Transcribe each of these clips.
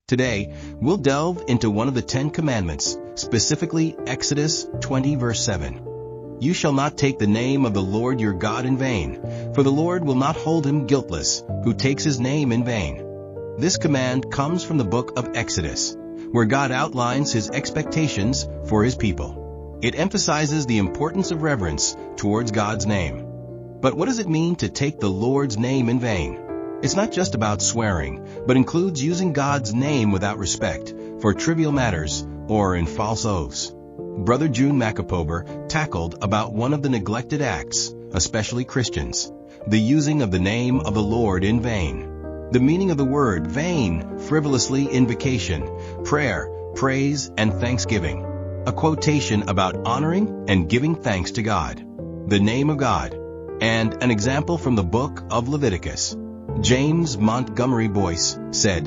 Today, we'll delve into one of the Ten Commandments, specifically Exodus 20 verse 7. You shall not take the name of the Lord your God in vain, for the Lord will not hold him guiltless, who takes his name in vain. This command comes from the book of Exodus, where God outlines his expectations for his people. It emphasizes the importance of reverence towards God's name. But what does it mean to take the Lord's name in vain? It's not just about swearing, but includes using God's name without respect, for trivial matters, or in false oaths. Brother June Macapober tackled about one of the neglected acts, especially Christians, the using of the name of the Lord in vain. The meaning of the word vain, frivolously invocation, prayer, praise, and thanksgiving. A quotation about honoring and giving thanks to God, the name of God, and an example from the book of Leviticus. James Montgomery Boyce said,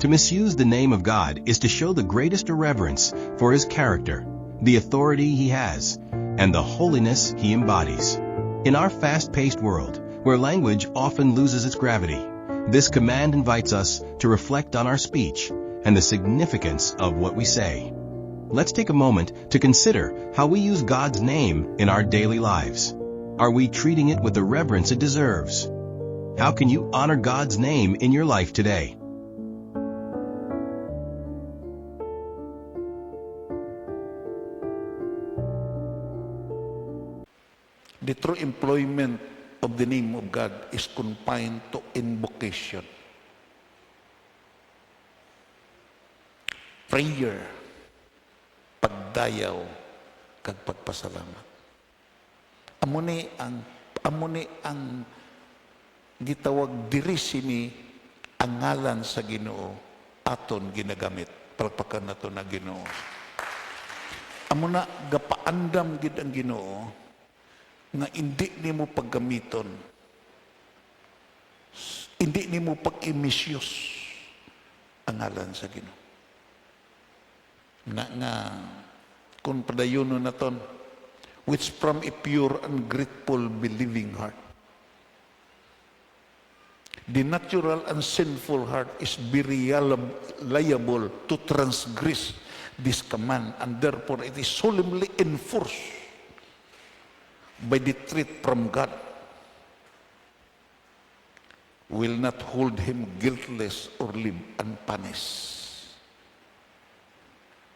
"To misuse the name of God is to show the greatest irreverence for his character, the authority he has, and the holiness he embodies." In our fast-paced world, where language often loses its gravity, this command invites us to reflect on our speech and the significance of what we say. Let's take a moment to consider how we use God's name in our daily lives. Are we treating it with the reverence it deserves? How can you honor God's name in your life today? The true employment of the name of God is confined to invocation, prayer, pagdayaw, kag pagpasalamat. Amo ni ang gitawag diri sini ang ngalan sa Ginoo aton ginagamit. Palakpakan nato na Ginoo. Amo na gapaandam gid ang Ginoo nga hindi nimo paggamiton, hindi nimo pag-imisyos ang ngalan sa Ginoo. Nga kung padayonon naton, which from a pure and grateful believing heart. The natural and sinful heart is very liable to transgress this command, and therefore it is solemnly enforced by the threat from God. Will not hold him guiltless or live unpunished.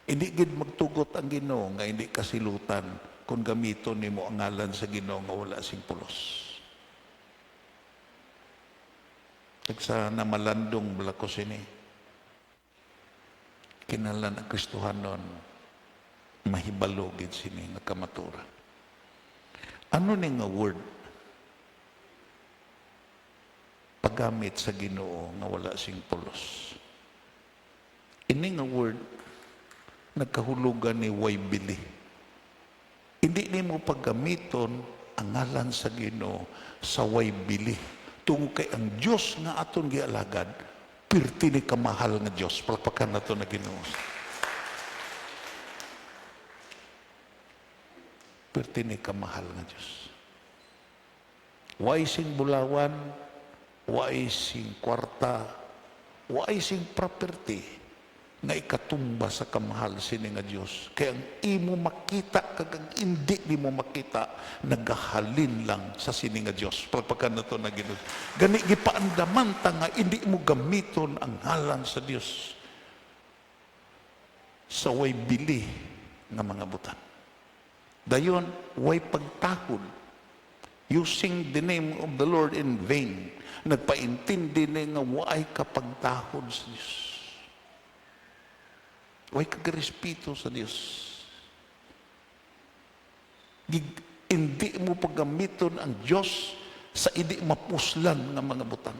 Hindi gid magtugot ang Ginoo nga hindi kasilutan kung gamiton nimo ang ngalan sa Ginoo nga wala sing pulos. Sa namalandong balakos ini, kinalan ang Kristohanon, mahibalo gid sini nga kamaturan. Ano ni nga word paggamit sa Ginoo nga wala sing pulos? Ini nga word nagkahulugan ni way bili. Hindi nimo paggamiton ang ngalan sa Ginoo sa way bili. Tungo kay ang Diyos nga aton gialagad, pirti ni kamahal nga Diyos. Palakpakan nato na Ginoo. Pirti ni kamahal nga Diyos. Wa sing bulawan, wa sing kwarta, wa sing property nga ikatumba sa kamahal sini nga Diyos. Kaya ang imo makita kag ang hindi nimo makita nagahalin lang sa sini nga Diyos. Palakpakan nato na Ginoo. Gani gipaandaman ta nga hindi mo gamiton ang ngalan sa Diyos sa way bili nga mga butang. Dayon way pagtakod, using the name of the Lord in vain. Nagpaintindi ni nga way kapagtakod sa Diyos. Way kagrespeto sa Diyos. Hindi mo paggamiton ang Diyos sa hindi mapuslan ng mga butang.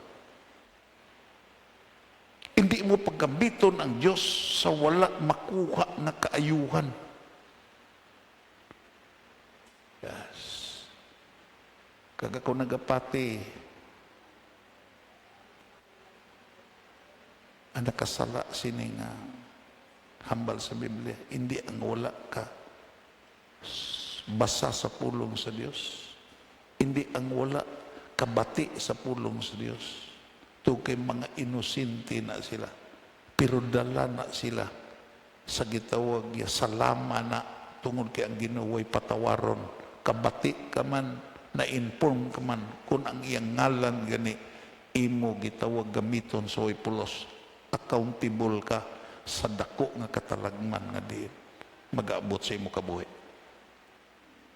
Hindi mo paggamiton ang Diyos sa wala makuha na kaayuhan. Yes. Kag ako nagapati, ang nakasala sini nga hambal sa Biblia, hindi ang wala ka basa sa pulong sa Diyos. Hindi ang wala kabati sa pulong sa Diyos. Ito kay mga inosente na sila. Pero dala na sila sa gitawag ya salama na tungod kay ang Ginoo way patawaron. Kabati ka man, na-inform ka man kung ang iyang ngalan gani imo gitawag gamiton sa way pulos. Accountable ka sa dako nga katalagman nga di mag-aabot sa imo kabuhi.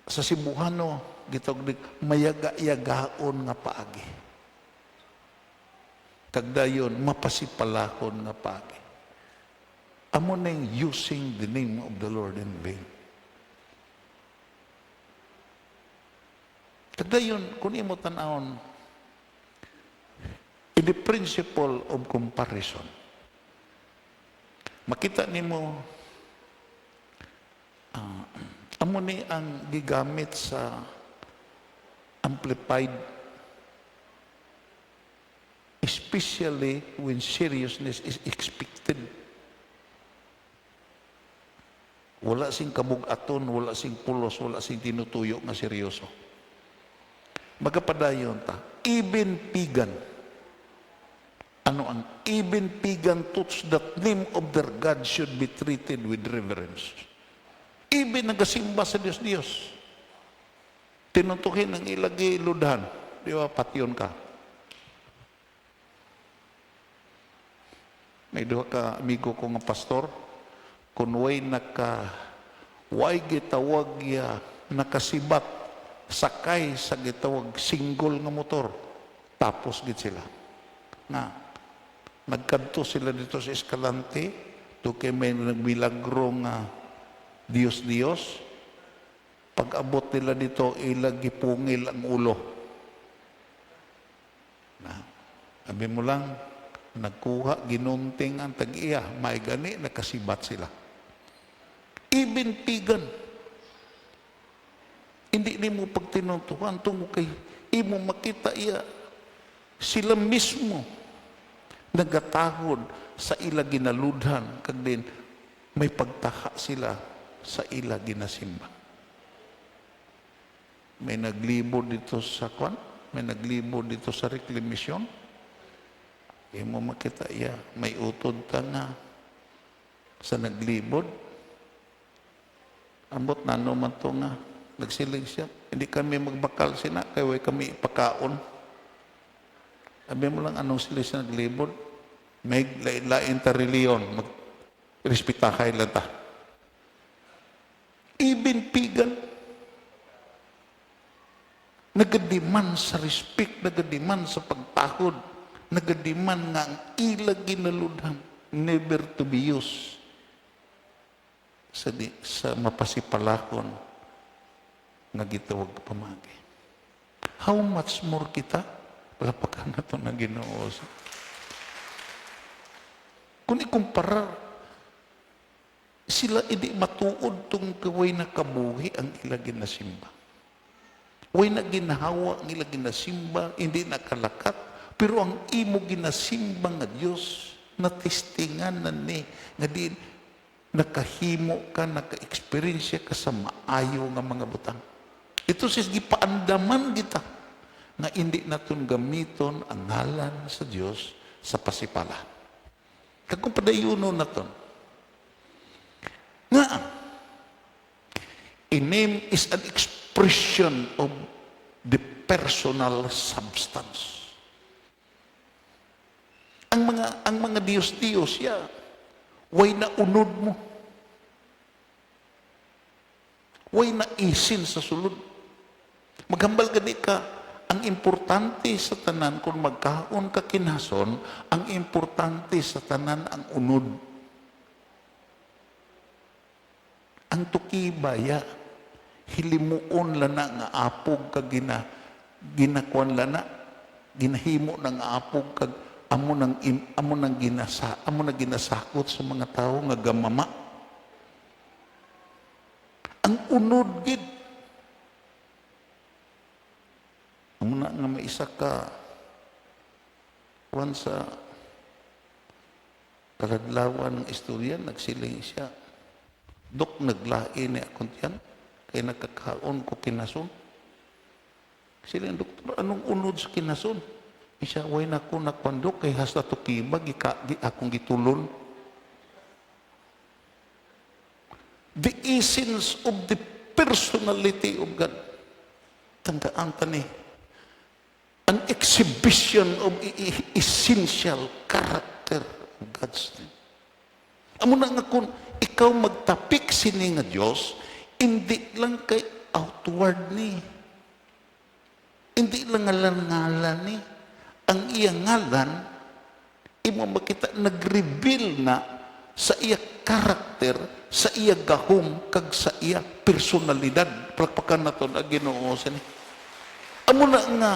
Sa Cebuano, gitawag mayaga-yagaon nga paagi. Kagdayon, mapasipalahon nga paagi. Amo nang using the name of the Lord in vain. Kagdayon, kung imo tanawon, in the principle of comparison, makita nimo amo ni ang gigamit sa amplified, especially when seriousness is expected. Wala sing kabug-aton, wala sing pulos, wala sing tinutuyo nga seryoso. Magapadayon ta, even pagan. Ano ang even pagan thoughts that name of their God should be treated with reverence. Even nagasimba sa Diyos. Tinutukin ang ilagi ludhan. Di ba, patyon ka. May duha ka amigo ko nga pastor, kung way gitawag ya nakasibat sakay sa gitawag single nga motor, tapos git sila. Nagkanto sila dito sa Escalante, to kay may nagmilagro nga Diyos. Pag abot nila dito, ilagi pungil ang ulo. Sabi mo lang, nagkuha, ginunting ang tag-iya, may gani, nakasibat sila. Even pagan, hindi ni mo pagtinuntuhan, tungo kay, imo makita iya, sila mismo, nagatahod sa ila ginaludhan, kag din, may pagtaha sila sa ila ginasimba. May naglibod dito sa kwan, may naglibod dito sa reclamation. Imo makita iya, may utod ta nga sa naglibod. Ambot na man to nga, nagsilig siya. Hindi kami magbakal sina, kaya way kami ipakaon. Sabi mo lang, anong sila sa naglibod? May lain ta reliyon, mag-respetahay lang ta. Even pagan, nagadiman sa respect, nagadiman sa pagtahod, nagadiman nga ang ilag ginaludhan, never to be used sa mapasipalakon nga gitawag pamagi. How much more kita? Palapakan na ito na Ginoo. Kung ikumpara, sila hindi matuod tong kaway na kabuhi ang ilag ginasimba. Way na ginahawa ang ilag ginasimba, hindi nakalakat, pero ang imo ginasimba nga Diyos, natistingan na ni, nga di nakahimo ka, naka-experience ka sa maayo nga mga butang. Ito sis gipaandaman kita na hindi naton gamiton ang ngalan sa Diyos sa pasipala. Kung padayuno naton. Nga, a name is an expression of the personal substance. Ang mga Diyos-Diyos, way na unod mo. Way na isin sa sulod. Maghambal gani ka, ang importante sa tanan, kung magkaon ka kinason, ang importante sa tanan ang unod. Ang tukibaya, hilimuon lana nga apog ka ginakuan lana, ginahimo na nga apog kag amo nang ginasakot sa mga tao nga gamama. Ang unod gid. Amo na nga maisa ka kuan sa kaladlawan ng istorya, nagsiling siya. Dok, naglain ni akong tiyan, kaya nakakaon ko kinason. Siling, doktor, anong unod sa kinason? Siya, way na ko nakwandok, kay hasta to kibag, akong gitulon. the essence of the personality of God. Tandaan tani, an exhibition of essential character of God's name. Amo na nga kung ikaw magtapik sini nga Diyos, hindi lang kay outward ni. Hindi lang ngalan-ngalan ni. Ang iyang ngalan, imo makita, nag-reveal na sa iya karakter, sa iya gahom, kag sa iya personalidad. Palakpakan na ito na Ginoo sa ni. Amo na nga,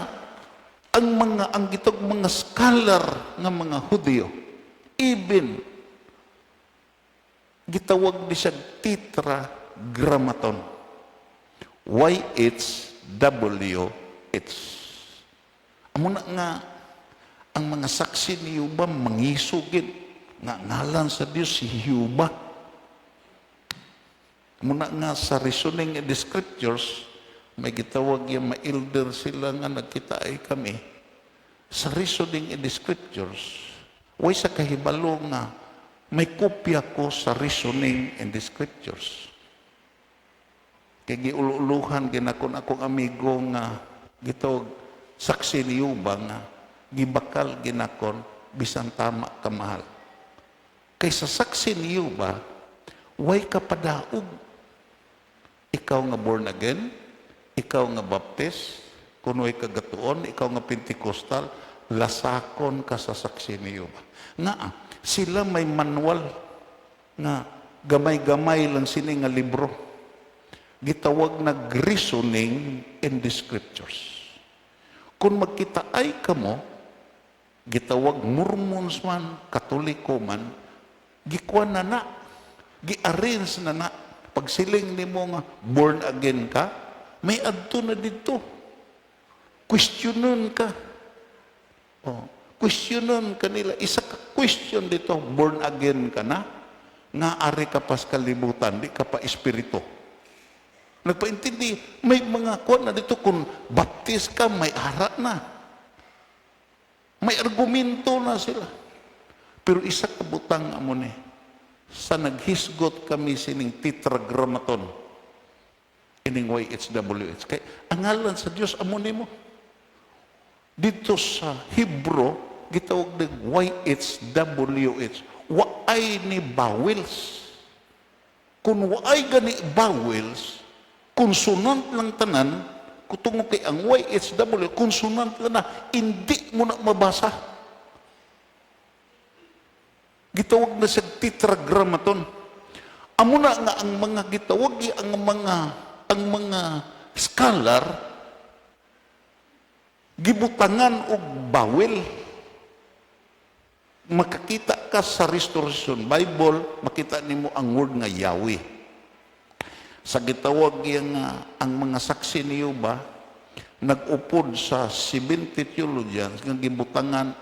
ang gitog mga scholar nga mga Hudyo, even, gitawag di siya tetragrammaton. YHWH. Amo na nga, ang mga saksi ni Yuba mangisugid nga ngalan sa Dios si Yuba. Amo na nga sa reasoning in the scriptures, may gitawag yung ma-elder sila nga nagkitaay kami. Sa reasoning in the scriptures, way sa kahibalo nga may kopya ko sa reasoning in the scriptures. Kaya giululuhan ginakon akong amigo nga gitawag saksi ni Yuba nga gibakal ginakon bisan tama kamahal. Kaysa saksi ni Yuba, way ka padaog. Ikaw nga born again, ikaw nga baptist, kunoy ka gatuon, ikaw nga Pentecostal, lasakon ka sa saksi ni Yuba. Nga, sila may manual nga gamay-gamay lang sini nga libro. Gitawag na reasoning in the scriptures. Kung magkitaay ka mo, gitawag Mormons man, Katoliko man, gikuan na, gi-arrange na. Pag siling ni mo nga born again ka, may adto na dito. Questionon ka. Questionon ka nila. Isa ka question dito, born again ka na, nga ari ka pas kalibutan, di ka pa espiritu. Nagpaintindi, may mga kuwan na dito, kung baptist ka, may ara na. May argumento na sila. Pero isa ka butang amo ni, sa naghisgot kami sining tetragrammaton, ining YHWH. Kaya ang ngalan sa Diyos, amo ni mo. Dito sa Hebrew, gitawag ng YHWH. Waay ni vowels. Kung waay gani vowels, konsonant lang tanan, kutungo kay ang YHWH, konsonant lang na, hindi mo na mabasa. Gitawag na sa tetragrammaton. Amo na nga ang mga gitawag, ang mga scholar, gibutangan og bawel. Makakita ka sa Restoration Bible, makita nimo ang word nga Yahweh. Sa gitawag yang ang mga saksi ni Yuba, nag-upod sa 70 theologians nga gibutangan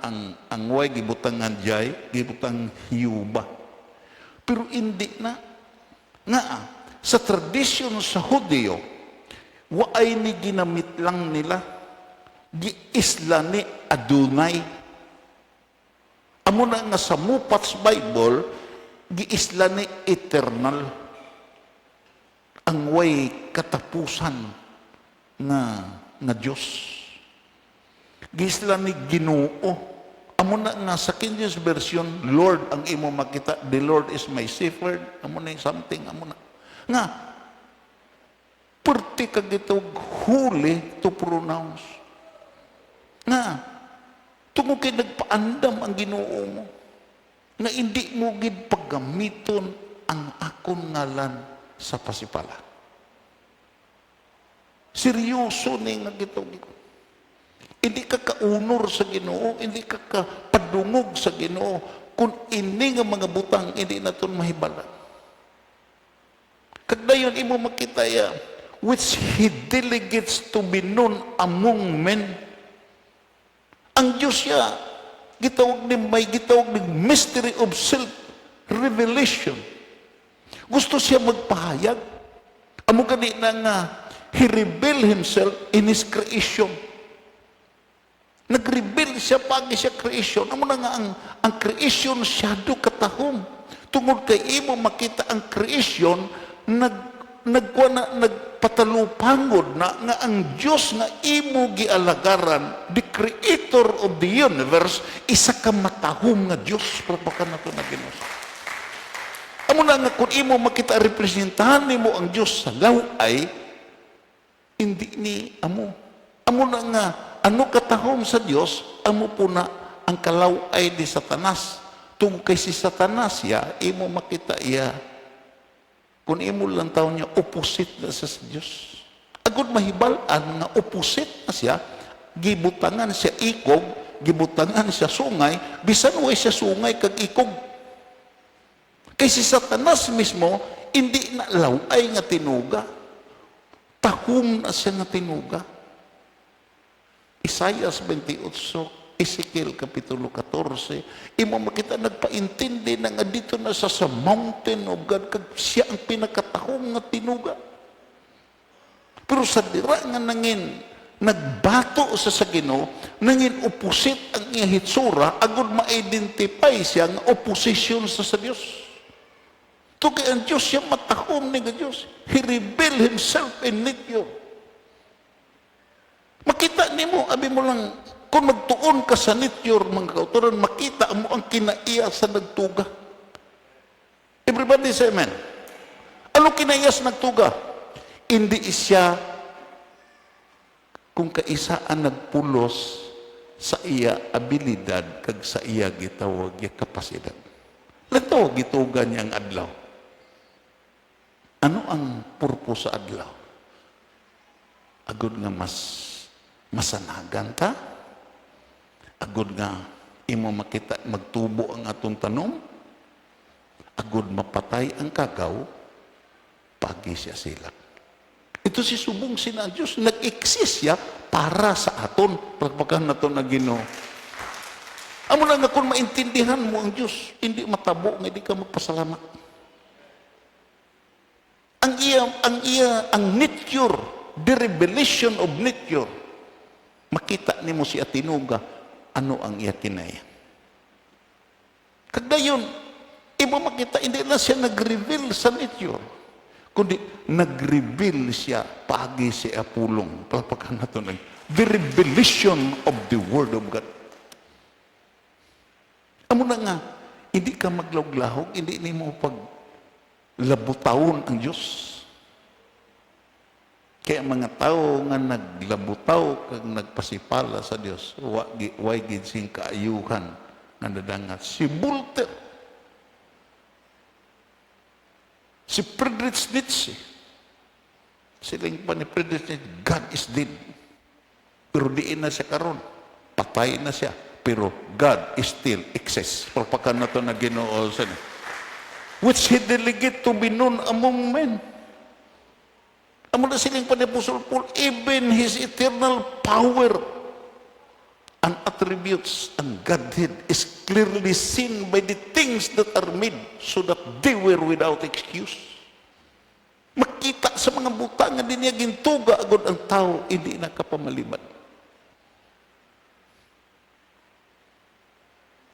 ang way gibutangan jay, gibutang Yuba. Pero hindi na nga sa tradisyon sa Hudyo, waay ni ginamit lang nila, giisla ni Adonai. Amo na nga sa Mupats Bible, giisla ni eternal. Ang way katapusan nga Diyos. Giisla ni Ginoo. Amo na nga sa King James Version, Lord ang imo makita, the Lord is my shepherd. Amo na something, amo na. Nga, perti ka gitog holy to pronounce. Nga, tungo kay nagpaandam ang Ginoo mo. Nga hindi mo gid paggamiton ang akong ngalan sa pasipala. Seryoso ni nga gitog. Hindi ka kaunor sa Ginoo, hindi ka kapadungog sa Ginoo. Kung ini nga mga butang, hindi na ito mahibala. Kagdayon imo makita ya, which He delegates to be known among men. Ang Diyos siya, may gitawag ni mystery of self-revelation. Gusto siya magpahayag. Amo gani na nga, He revealed Himself in His creation. Nag-reveal siya pagi siya creation. Amo na nga ang creation shadow katahom. Tungod kay imo makita ang creation nagpatalupangod na nga ang Dios nga imo gialagaran, the creator of the universe, isa ka matahom nga Dios. Prapakan nato na Ginoo. Amo na nga kung imo makita representahan nimo ang Dios sa laway, hindi ni amo. Amo na nga ano katahom sa Dios, amo po na ang kalaway di Satanas. Tung kay si Satanas ya, imo makita iya. Kung imo lang taon niya, opposite na sa Diyos. Agud mahibalan nga opposite na siya, gibutangan siya ikog, gibutangan siya sungay, bisan way siya sungay kag ikog. Kay si Satanas mismo, hindi na laway nga tinuga. Tahom na siya nga tinuga. Isaias 28, Ezekiel Kapitulo 14, imo makita nagpaintindi na nga dito na sa mountain of God, kag siya ang pinakatahong nga tinuga. Pero sa dira nga nangin, nagbato sa Ginoo, nangin opposite ang iya hitsura, agud ma-identify siya nga opposition sa Dios. To kay ang Diyos siya matahom ni nga Diyos. He revealed himself in you. Makita nimo, abi mo lang, kung magtuon ka sa nityor, mga kauturan, makita mo ang kinaiya sa nagtuga. Everybody say amen. Ano kinaiya sa nagtuga? Hindi siya kung kaisaan nagpulos sa iya abilidad kag sa iya gitawag iya kapasidad. Lantaw gituga niya ang adlaw. Ano ang purpose sa adlaw? Agud nga masanagan ta? Agud nga imo makita magtubo ang atong tanom? Agud mapatay ang kagaw? Pagi siya silak. Ito si subong sina Diyos, nag-exist siya para sa aton. Pagpakan na ito na Ginoo. Amo na nga kung maintindihan mo ang Diyos, hindi matabo, hindi ka magpasalamat. Ang nature, the revelation of nature, makita nimo si Atinuga, ano ang iya kinaya. Kagdayon, iba makita, hindi na siya nag-reveal sa nature, kundi nag-reveal siya pagi si Apulong. Palapakan na ito, the revelation of the Word of God. Amo na nga, hindi ka maglawglahog, hindi ni mo paglabutawon ang Diyos. Kaya mga tao nga naglabutaw kag nagpasipala sa Dios, way gid sing kaayuhan nga nadangat. Si Voltaire, si Friedrich Nietzsche, siling pa ni Friedrich Nietzsche, God is dead. Pero diin na siya karon, patay na siya, pero God is still exists. Pagpakan na ito na Ginoo sa niya, which he delegate to be known among men. Amo na siling pa ni Apostle Paul, even his eternal power and attributes and Godhead is clearly seen by the things that are made, so that they were without excuse. Makita sa mga buta nga din niya gintuga agad ang tao, hindi nakapamaliban.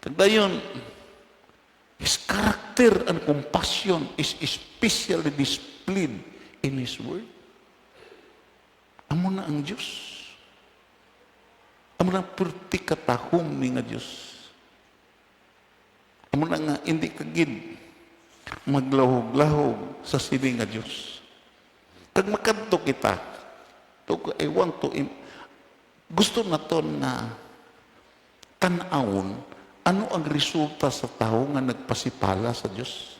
Kagdayon, his character and compassion is especially displayed in his word. Amo na ang Diyos. Amo na purti katahom ni nga Diyos. Amo na nga hindi kagid maglahog-lahog sa sili nga Diyos. Kag makadto kita, I want to, gusto na to na tanawon, ano ang resulta sa tao nga nagpasipala sa Diyos?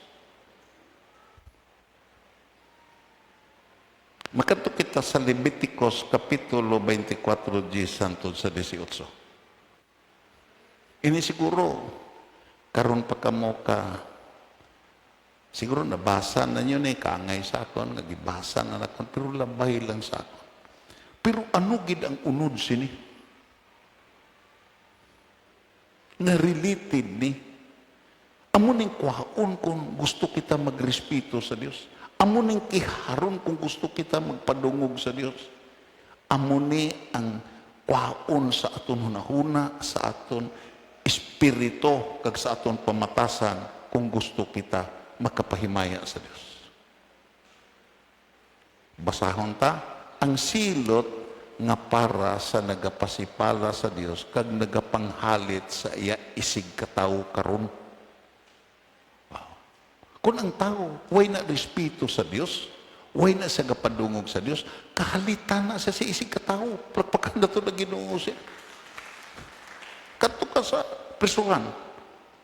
Makadto kita sa Leviticus Kapitulo 24, hangtod sa 18. Ini siguro, karon pa kamo ka, siguro nabasa na nyo na kaangay sa akon, nagibasa na nakon, pero labay lang sa akon. Pero ano gid ang unod sini? Na related ni, amo ning kwaon kung gusto kita magrespeto sa Dios. Amo ning kiharon kung gusto kita magpadungog sa Dios. Amo ni ang kwaon sa aton hunahuna, sa aton espiritu, kag sa aton pamatasan kung gusto kita makapahimaya sa Dios. Basahon ta, ang silot nga para sa nagapasipala sa Dios kag nagapanghalit sa iya isig katawo karon. Wow. Kung ang tao way na respeto sa Dios, way na sa gapadungog sa Dios, kahalitan na sa isig katawo. Pagpakan na ito na Ginoo siya. Kadto ka sa prisuhan,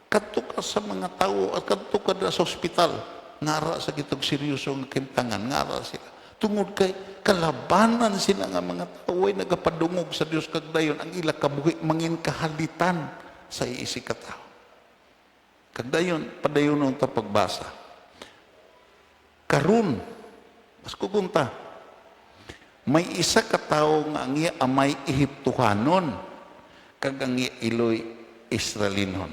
kadto ka sa mga tao at kadto ka na sa ospital, ngara sa gitog seryosong kintangan, ngara sila. Tungod kay kalabanan sila nga mga tao ay nagapadungog sa Dios kag dayon ang ila kabuhi mangin kahalitan sa iisig ka tao. Kag dayon padayon ta pagbasa. Karon mas kugunta. May isa ka tawo nga ang iya amay Ehiptohanon kag ang iya iloy Israelinon.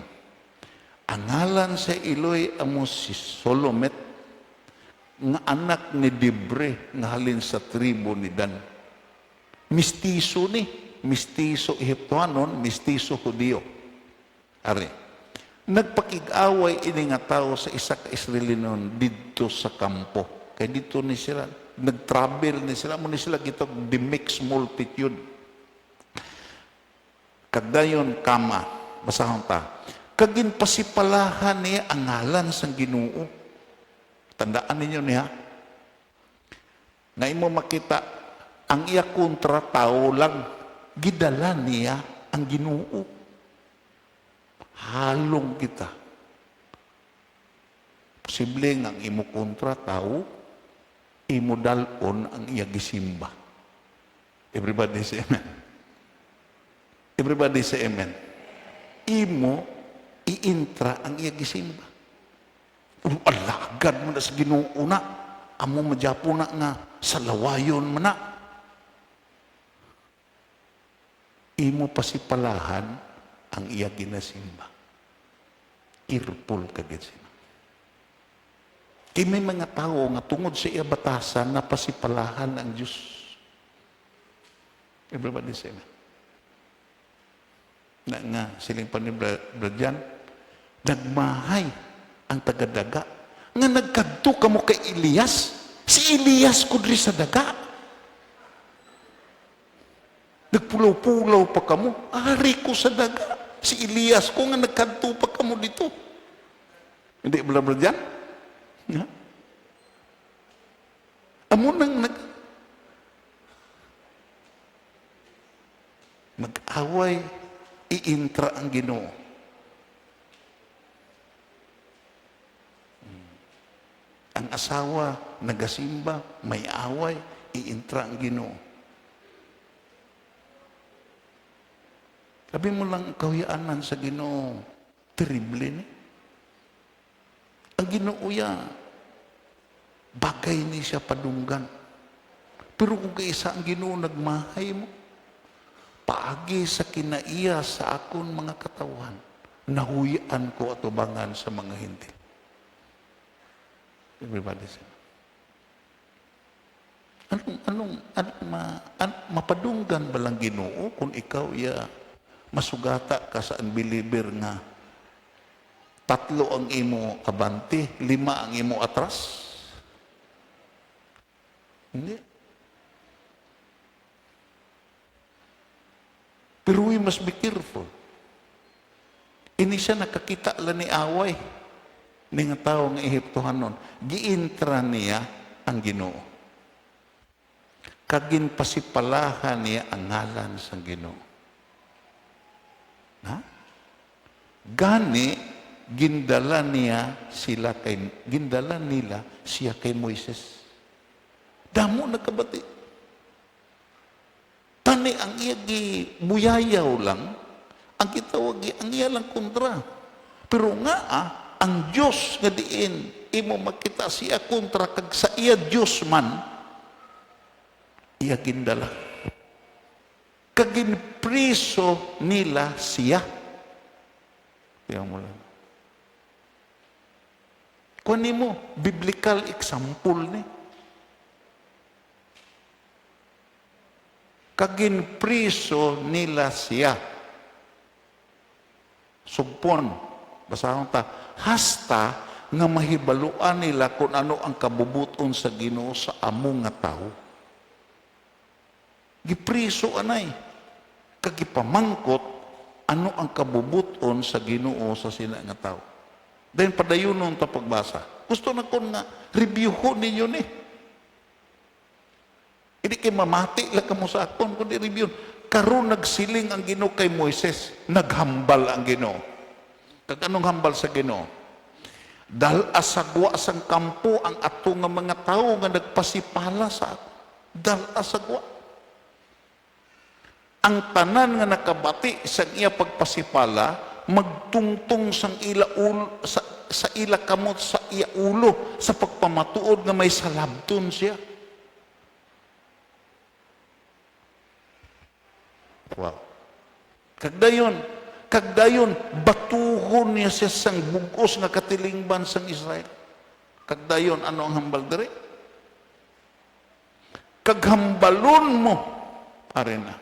Ang ngalan sa iloy amo si Solomet nga anak ni Dibre nga halin sa tribo ni Dan. Mistiso ni, mistiso Ehiptohanon, mistiso Hudiyo. Ari, nagpakig-away ini nga tao sa isa ka Israelinon dito sa kampo. Kaya dito ni sila, nag-travel ni sila, mo ni sila gitog the mixed multitude. Kagdayon kama, basahon ta, kagin pasipalahan niya ang ngalan sang Ginoo. Tandaan ninyo niya, na imo makita, ang iya kontra tao lang, gidala niya ang Ginoo. Halong kita. Posible nga ang imo kontra tao, imo dalon ang iya gisimba. Everybody say amen. Everybody say amen. Imo, iintra ang iya gisimba. Alagad mo na sa Ginoo na, amo madyapo na nga sa lawayon mo na. Imo pasipalahan ang iya ginasimba. Irpul kagad sila. Kaya may mga tao nga tungod sa iya batasan na pasipalahan ang Diyos. Everybody say amen. Na nga siling panibradyan, nagmahay ang tagadaga. Nga nagkadto ka mo kay Elias. Si Elias kudri sa daga. Nagpulaw-pulaw pa ka mo. Ari ko sa daga. Si Elias ko nga nagkadto pa ka mo dito. Hindi bla-bla dyan? Nga? Amo nang mag-away, iintra ang Ginoo. Ang asawa, nagasimba, may away, iintra ang Ginoo. Sabi mo lang, kahuyanan sa Ginoo, terrible ni. Ang Ginoo ya, bagay ni siya padunggan. Pero kung kaisa ang Ginoo nagmahay mo, paagi sa kinaiya sa akon mga katawan, nahuyan ko atubangan sa mga hindi. Everybody say. Anong mapadunggan ba lang Ginoo kung ikaw ya masugata ka sa unbeliever nga 3 ang imo abante, 5 ang imo atras? Hindi. Pero we must be careful. Ini siya nakakita lang ni away. Ni nga tao nga Ehiptohanon, giintra niya ang Ginoo. Kagin pasipalahan niya ang ngalan sa Ginoo. Ha? Gani gindala nila siya kay Moises. Damo nagkabati. Tani ang iya gi buyayaw lang, ang kitawag ang iya lang kontra. Pero nga ang Diyos nga diin, imo makita siya kontra kag sa iya Diyos man, iya gindala. Kagin priso nila siya. Kaya mo lang. Kunin mo, biblical example ni. Kagin priso nila siya. Sugpon, basahon ta, hasta nga mahibaluan nila kung ano ang kabubuton sa Ginoo sa amo nga tao. Gipriso anay, kagipamangkot ano ang kabubuton sa Ginoo sa sina nga tao. Dahil padayonon ta pagbasa. Gusto na ko nga reviewon ninyo ni. Hindi kayo mamati lang ka mo sa akon, kundi review. Karon nagsiling ang Ginoo kay Moises, naghambal ang Ginoo. Kag anong hambal sa Ginoo? Dahil asagwa sang kampo ang ato nga mga tao nga nagpasipala sa ako. Dahil asagwa. Ang tanan nga nakabati sa iya pagpasipala, magtungtong sang ila ulo, sa ila kamot sa iya ulo, sa pagpamatuod nga may salabton siya. Wow. Kagdayon, batuhon niya siya sang bugos nga katilingban sang Israel. Kagdayon, ano ang hambal dere? Kaghambalon mo, pare na.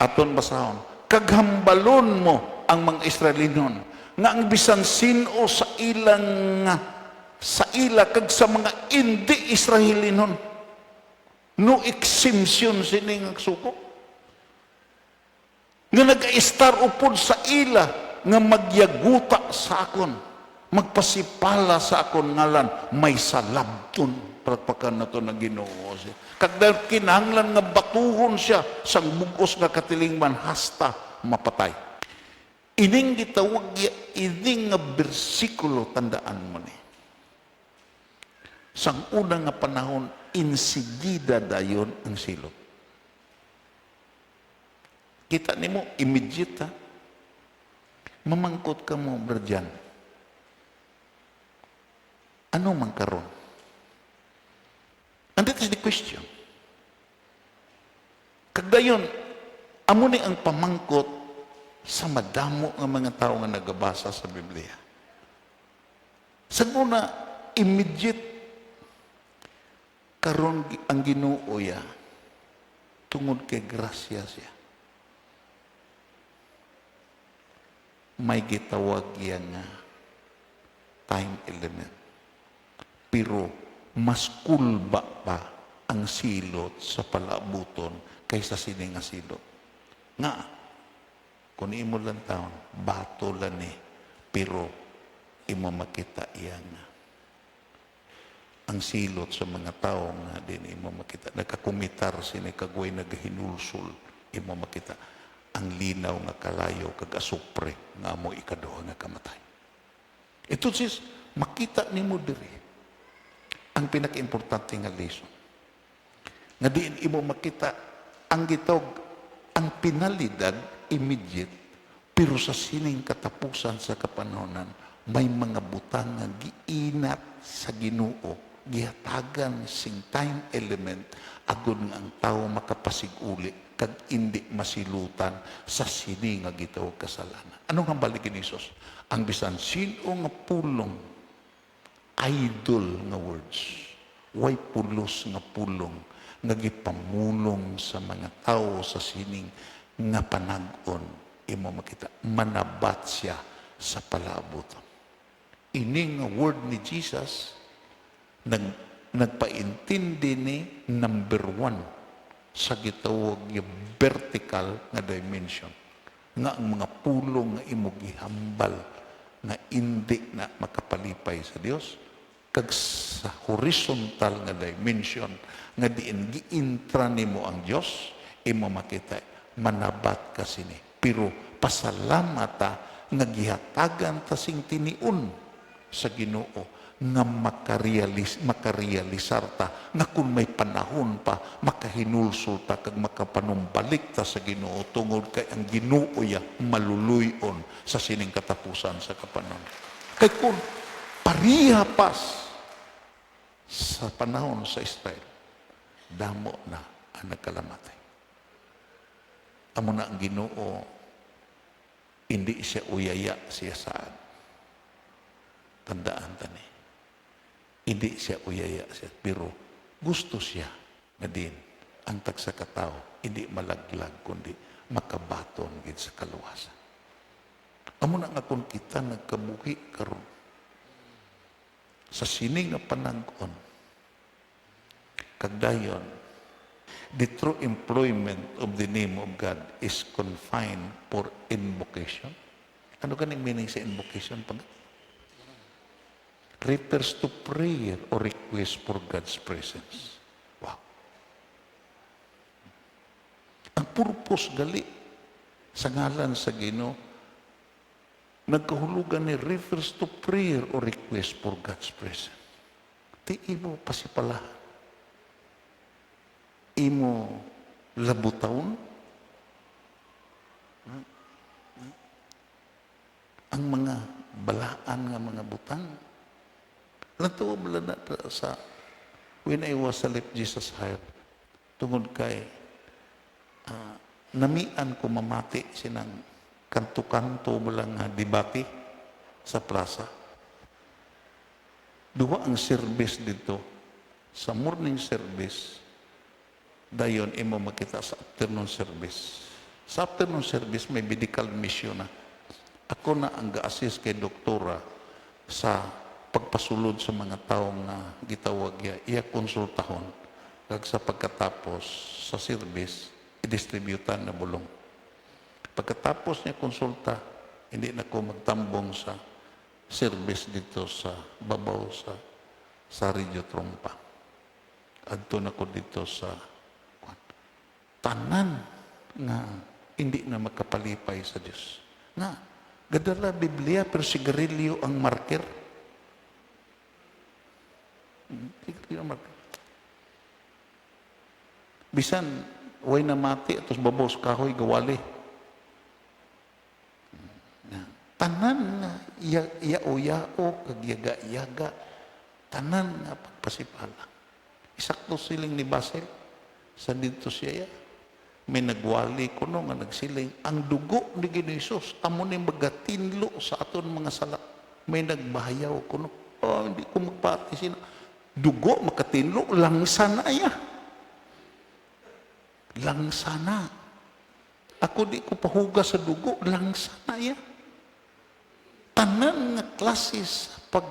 Aton basahon, kaghambalon mo ang mga Israelinon, nga ang bisan sino sa ilang, sa ila, kag sa mga hindi Israelinon, no exemption sining suko. Nga nag-star upod sa ila nga magyaguta sa akon, magpasipala sa akon ngalan, may salabton pagpakan na to na Ginoo siya. Kag kinahanglan nga batuhon siya sang bugos nga katilingban hasta mapatay. Ining gitawag ining nga bersikulo, tandaan mo ni. Sang una nga panahon, insigida dayon ang silot. Kita nimo immediate ha. Mamangkot ka mo, Bradyan. Ano man karon? And that is the question. Kagdayon, amo ni ang pamangkot sa madamo ng mga tao nga nagabasa sa Biblia. Sa una, immediate karon ang Ginoo ya tungod kay grasya siya. May gitawag yan nga time element. Pero mas kulba pa ang silot sa palabuton kaysa sining nga silot. Nga, kung imo lang taon, bato lang ni, pero imo makita iyan nga. Ang silot sa mga tao nga din imo makita. Nagkakumitar sini kagway naghinulsul, imo makita. Ang linaw nga kalayo kag asupre nga mo ikaduha nga kamatay. Ito sis, makita nimo diri ang pinaka-importante nga lesson. Nga diin imo makita ang gitog, ang pinalidad immediate, pero sa sining katapusan sa kapanahonan may mga butang nga giinat sa Ginoo, gihatagan sing time element agon nga ang tao makapasiguli kag hindi masilutan sa sini nga gitawag kasalanan. Anong hambal ni Jesus? Ang bisan sino nga pulong, idol nga words, way pulos nga pulong, nga gipamulong sa mga tao sa sining nga panag-on, imo makita, manabat siya sa palabuton. Ining nga word ni Jesus, nagpaintindi ni number one, sa gitawag yung vertical nga dimension nga ang mga pulong nga imo gihambal nga hindi na makapalipay sa Dios kag sa horizontal nga dimension nga diin giintra nimo ang Dios imo makita manabat ka sini pero pasalamat ta nga gihatagan ta sing tiniun sa Ginoo nga makarealisar ta nga kung may panahon pa makahinulsul ta kag makapanumbalik ta sa Ginoo tungod kay ang Ginoo ya maluluyon sa sining katapusan sa kapanahon. Kay kung pariha pas sa panahon sa Israel damo na ang nagkalamatay. Amo na ang Ginoo hindi siya uyaya siya saan. Tandaan tani. Hindi siya uyaya siya, pero gusto siya na din ang tagsa katao, hindi malaglag, kundi makabaton gid sa kaluwasan. Amo na nga kung kita nagkabuhi karon sa sining nga panagkon, kagdayon, the true employment of the name of God is confined for invocation. Ano ka nang meaning sa invocation? Refers to prayer or request for God's presence. Wow. Ang purpose gali sa ngalan sa Ginoo, nagkahulugan ni refers to prayer or request for God's presence. Di imo pasipalahan. Imo labutaon. Ang mga balaan nga mga butang. Natuwa bala na sa when I was a left Jesus hired, tungod kay namian ko mamati sinang kanto-kanto lang nga debate sa plaza. Duwa ang service dito. Sa morning service, dayon imo makita sa afternoon service. Sa afternoon service, may medical mission na. Ako na ang ga-assist kay doktora sa pagpasulod sa mga taong na gitawag iya konsultahon. Kag sa pagkatapos sa service, i-distributan na bulong. Pagkatapos niya konsulta, hindi na ko magtambong sa service dito sa babaw sa Radio Trompa. Adto na ko dito sa tanan nga hindi na makapalipay sa Diyos. Na, gadala Biblia pero sigarilyo ang marker. Sigarilyo ang marker. Bisan, way na mati at babaw sa kahoy gawali. Tanan nga yao kag yaga-yaga, tanan nga pagpasipala. Isakto siling ni Basel sa dito siya may nagwali kuno nga nagsiling ang dugo ni Ginoo amo ni magatinlo sa aton mga sala. May nagbahayaw kuno, hindi ko magpati sina dugo makatinlo lang sana ya. Lang sana. Ako di ko pahuga sa dugo lang sana ya. Tanan nga klase sa pag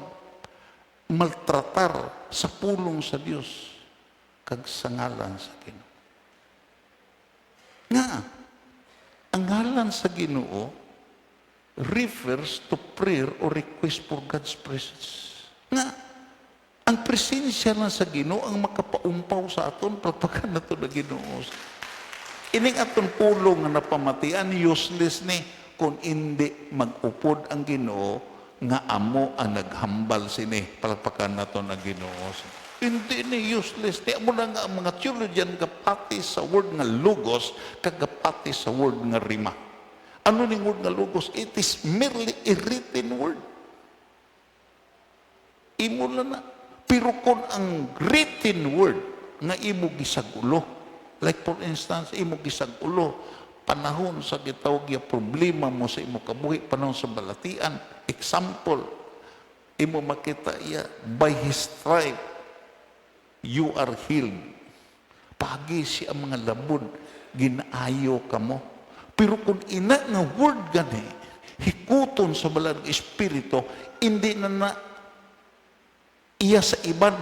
maltratar sa pulong sa Dios kag sa ngalan sa Ginoo. Nga, ang ngalan sa Ginoo refers to prayer or request for God's presence. Nga, ang presensya lang sa Ginoo ang makapaumpaw sa aton pagpakan nato na Ginoo. Ining aton pulong nga napamatian useless ni kung hindi mag-upod ang Ginoo nga amo ang naghambal sini palpakan nato na Ginoo. Hindi ni useless. Di mo na nga ang mga theologian gapati sa word nga logos kagapati sa word nga rima. Ano ning word nga logos? It is merely a written word. Imo na. Pero kung ang written word nga imo gisagulo, like for instance, imo gisagulo, panahon sa gitawag ya problema mo sa imo kabuhi, panahon sa balatian. Example, imo makita iya, by His stripe, you are healed. Pagi siya mga labon, ginaayo ka mo. Pero kung ina nga word gani, hikuton sa balang espiritu, hindi na iya sa iban,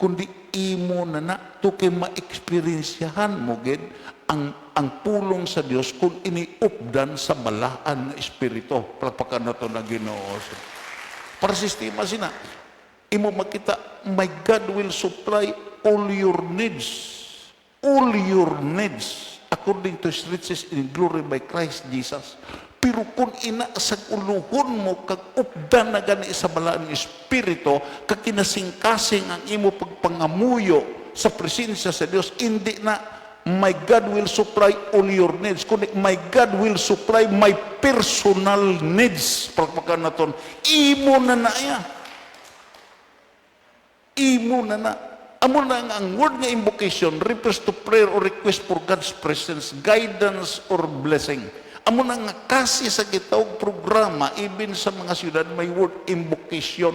kundi imo na tukay ma-experiensyahan mo gid ang pulong sa Dios kung iniupdan sa balaan ng espiritu. Palpakan na ito na Ginoo. Para sistema sina, imo makita, my God will supply all your needs. All your needs according to His riches in glory by Christ Jesus. Pero kung ina sa uluhon mo, kag updan na gani sa balaan ng espiritu, kag kinasingkasing ang imo pagpangamuyo sa presensya sa Dios, hindi na my God will supply all your needs. Kundi, my God will supply my personal needs. Pagpakan na ton, imo na na ya. Imo na na. Amo na nga ang word nga invocation refers to prayer or request for God's presence, guidance or blessing. Amo na nga kasi sa gitawag programa, even sa mga siyudad, may word invocation.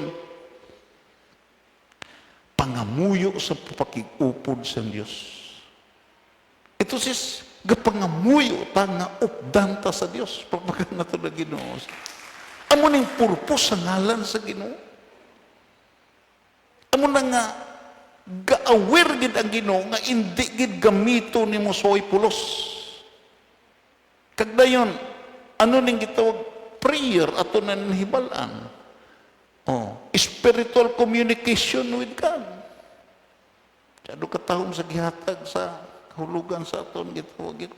Pangamuyo sa pakikupod sa Diyos. Ito sis, gapangamuyo ta nga updanta sa Dios. Pagpakan na ito na Ginoo. Amo ning purpose sa ngalan sa Ginoo. Amo na nga ga-aware gid ang Ginoo nga indi gid gamito nimo soy pulos. Kag dayon ano ning gitawag prayer ato na hibalan. Spiritual communication with God. Kado katahom sa gihatag sa kahulugan sa aton gitawag ito.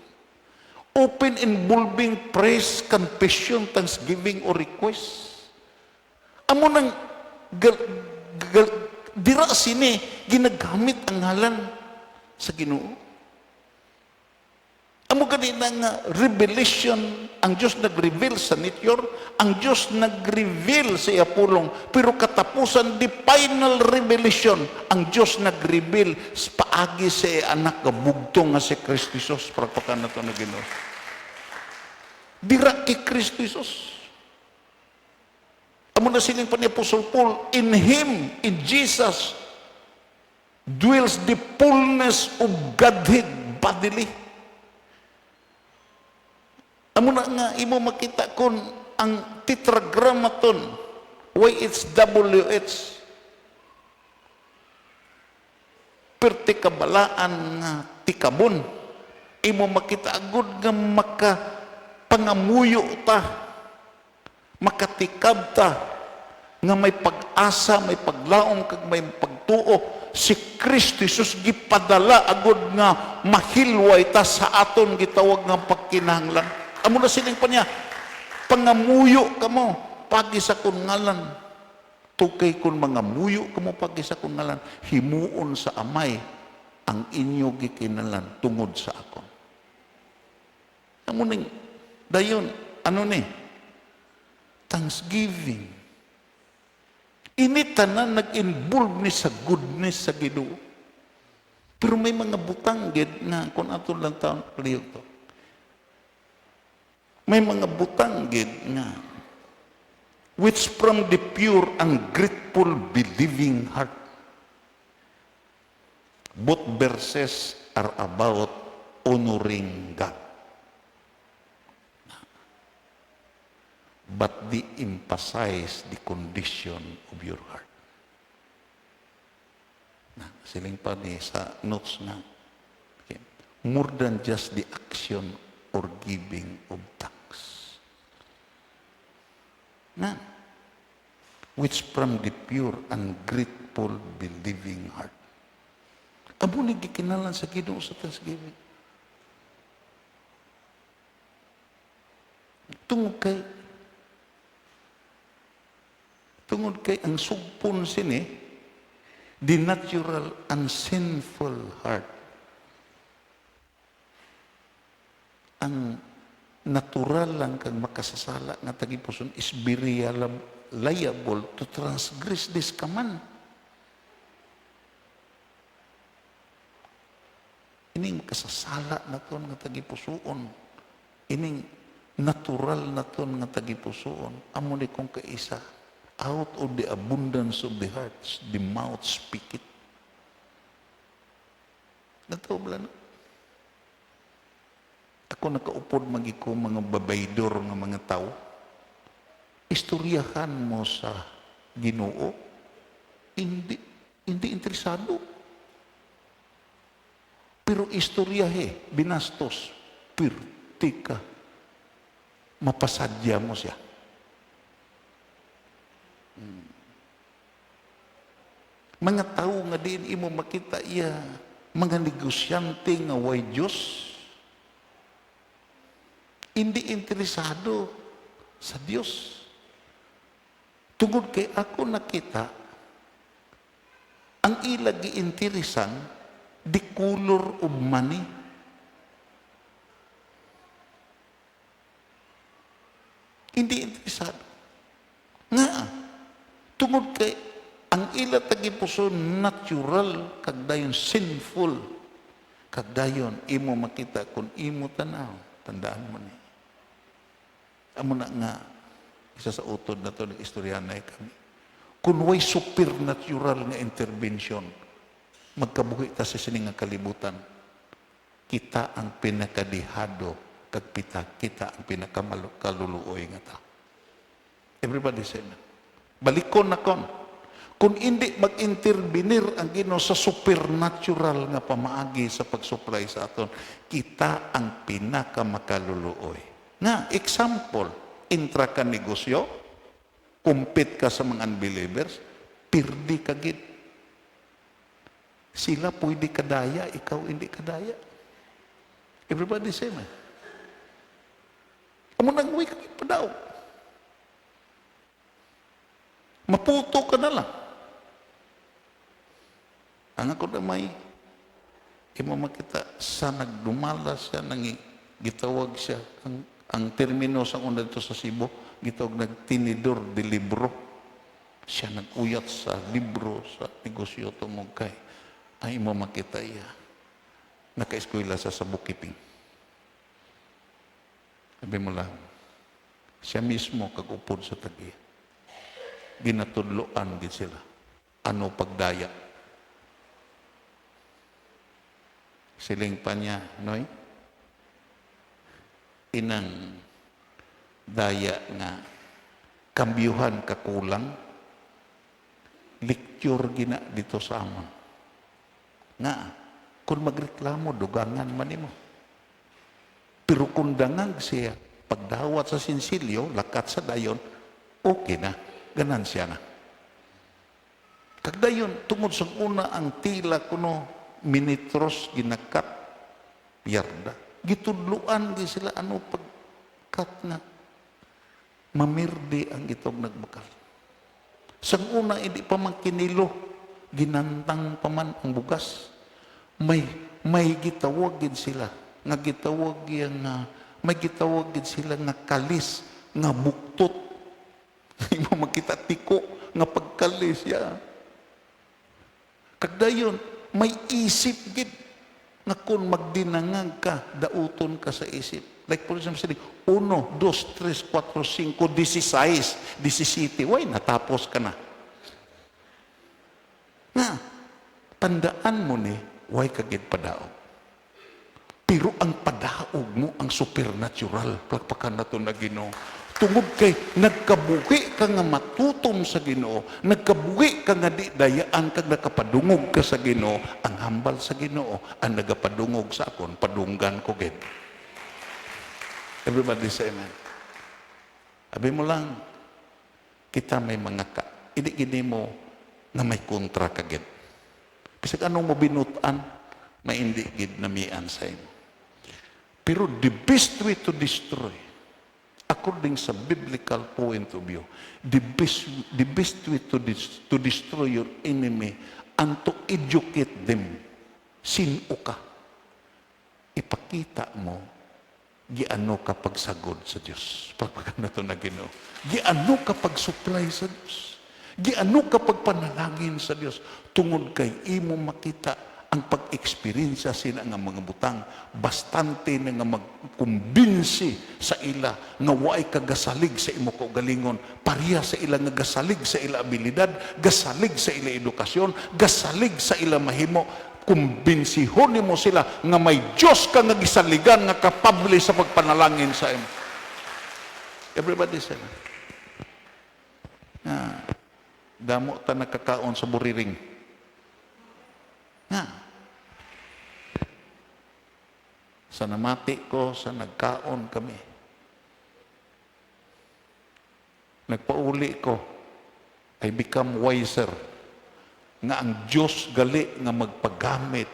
Open involving praise, confession, thanksgiving, or request. Amo nang dira sini ginagamit ang ngalan sa Ginoo. Amo ganina nga revelation, ang Diyos nag-reveal sa nature, ang Diyos nag-reveal sa Apolong, pero katapusan di final revelation, ang Diyos nag-reveal sa paagi sa anak kabugtong nga si Kristo Jesus, pagpakan na ito na Ginoo. Dira kay Kristo Jesus. Amo na siling pa ni Apostle Paul, in Him, in Jesus, dwells the fullness of Godhead bodily. Amo na nga imo makita kon ang tetragrammaton YHWH pertikabalaan nga tikabon, imo makita agud nga makapangamuyo ta, makatikab ta nga may pag-asa, may paglaom kag may pagtuo. Si Kristo Jesus gipadala agud nga mahilway ta sa aton gitawag nga pagkinahanglan. Amo na siling pa niya, pangamuyo kamo pagi sa kun ngalan. Tukay kun mga muyo kamo pagi sa kun ngalan, himuon sa amay ang inyo gikinalan tungod sa akon. Amo ning dayon ano ni? Thanksgiving. Ini tanan nag-involve ni sa goodness sa Ginoo. Pero may mga butang gid nga kun aton lang taon palihog to. May mga butang gid nga which from the pure and grateful believing heart. Both verses are about honoring God. But they emphasize the condition of your heart. Siling pa ni sa notes nga, okay, more than just the action or giving of thanks. Which from the pure and grateful believing heart. Amo ni gikinalan sa Ginoo sa thanksgiving. Tungod kay ang sugpon sini, the natural and sinful heart. Ang natural lang kang makasasala nga tagipuson is very liable to transgress this command. Ining kasasala naton nga tagipusoon, ining natural naton nga tagipusoon, amo ni kung kaisa, out of the abundance of the heart, the mouth speaketh. Natobla na. Ako nakaupod magiko mga babaydor ng mga tao. Istoryahan mo sa Ginoo, hindi interesado. Pero istoryahe, binastos, pirtika, mapasadya mo siya. Mga tao nga din imo makita iya, mga negosyante nga way Diyos, hindi interesado sa Diyos. Tungod kay ako nakita, ang ilagi interesan, the color of money. Hindi interesado. Nga, tungod kay ang ila tagipuso natural, kagdayon sinful, kagdayon imo makita kung imo tanaw, tandaan mo ni. Amo na nga, isa sa utod na ito, nag-istoryahan na kami. Kung way supernatural nga intervention, magkabuhi ta sa sining nga kalibutan, kita ang pinakadihado, kag kita ang pinakakaluluoy nga ta. Everybody say amen. Balikon na kon. Kung hindi mag-intervenir ang Ginoo sa supernatural nga pamaagi sa pag-supply sa aton, kita ang pinakamakaluluoy. Nga, example, intra ka negosyo, compete ka sa mga unbelievers, pirdi ka gid. Sila pwede kadaya, ikaw hindi kadaya. Everybody say amen. Amo nang uwi ka pa daw. Maputo ka na lang. Ang ako na may makita sa nagdumala siya, gitawag siya, ang termino sa una dito sa Cebu, gitawag nagtinidor de libro. Siya nag-uyat sa libro, sa negosyo tungod kay. Ay mo makita iya. Naka-eskwela sa Bukiping. Sabi mo lang, siya mismo kagupod sa tagi. Ginatudloan din sila. Ano pagdaya? Siling pa niya, noy? Inang daya nga kambyuhan kakulang, lecture gina dito sa amon. Nga, kung magreklamo, dugangan man mo. Pero kung dangag siya, pagdawat sa sinsilyo, lakat sa dayon, okay na. Ganan siya na. Kagdayon, tungod sa una ang tila kuno, minitros, ginakat, yarda. Gitudluan di sila ano pagkat na. Mamirdi ang itong nagbakal. Sa una, hindi pa man kinilo, ginantang pa man ang bugas. May gitawagin sila. Nga gitawag yung, may gitawagin sila nga kalis, nga buktot. Hindi mo makita tiko, nga pagkalis ya. Kagdayon, may isip gid nga kung magdinangag ka, dauton ka sa isip. Like for example, 1, 2, 3, 4, 5, 16, 17. Why? Natapos ka na. Nga, tandaan mo ni, why ka gid padaog. Pero ang padaog mo, ang supernatural. Plagpakan na ito na Ginoo. Tungod kay nagkabuhi ka nga matutom sa Ginoo, nagkabuhi ka nga di dayaan kag nakapadungog ka sa Ginoo, ang hambal sa Ginoo ang nagapadungog sa akon, padunggan ko gid. Everybody say amen. Abi mo lang, kita may mga ka. Hindi mo na may kontra ka gid. Kasi anong mo binutan, may hindi gid namian sa imo. Pero the best way to destroy, according sa biblical point of view, the best way to destroy your enemy and to educate them, sino ka? Ipakita mo, giano ka pagsagod sa Diyos. Pagpakan na ito na Ginoo. Giano ka pag-supply sa Diyos. Giano ka pagpanalangin sa Diyos. Tungod kay imo makita ang pag-experience sila nga mga butang, bastante na nga magkumbinsi sa ila nga waay kagasalig sa imo kaugalingon, pareha sa ila nga gasalig sa ila abilidad, gasalig sa ila edukasyon, gasalig sa ila mahimo, kumbensihon nimo sila nga may Diyos ka nga gisaligan nga kapable sa pagpanalangin sa imo. Everybody say na damo ta nakakaon sa buriring. Nga. Sa namati ko, sa nagkaon kami. Nagpauli ko, I become wiser. Nga ang Diyos gali nga magpagamit.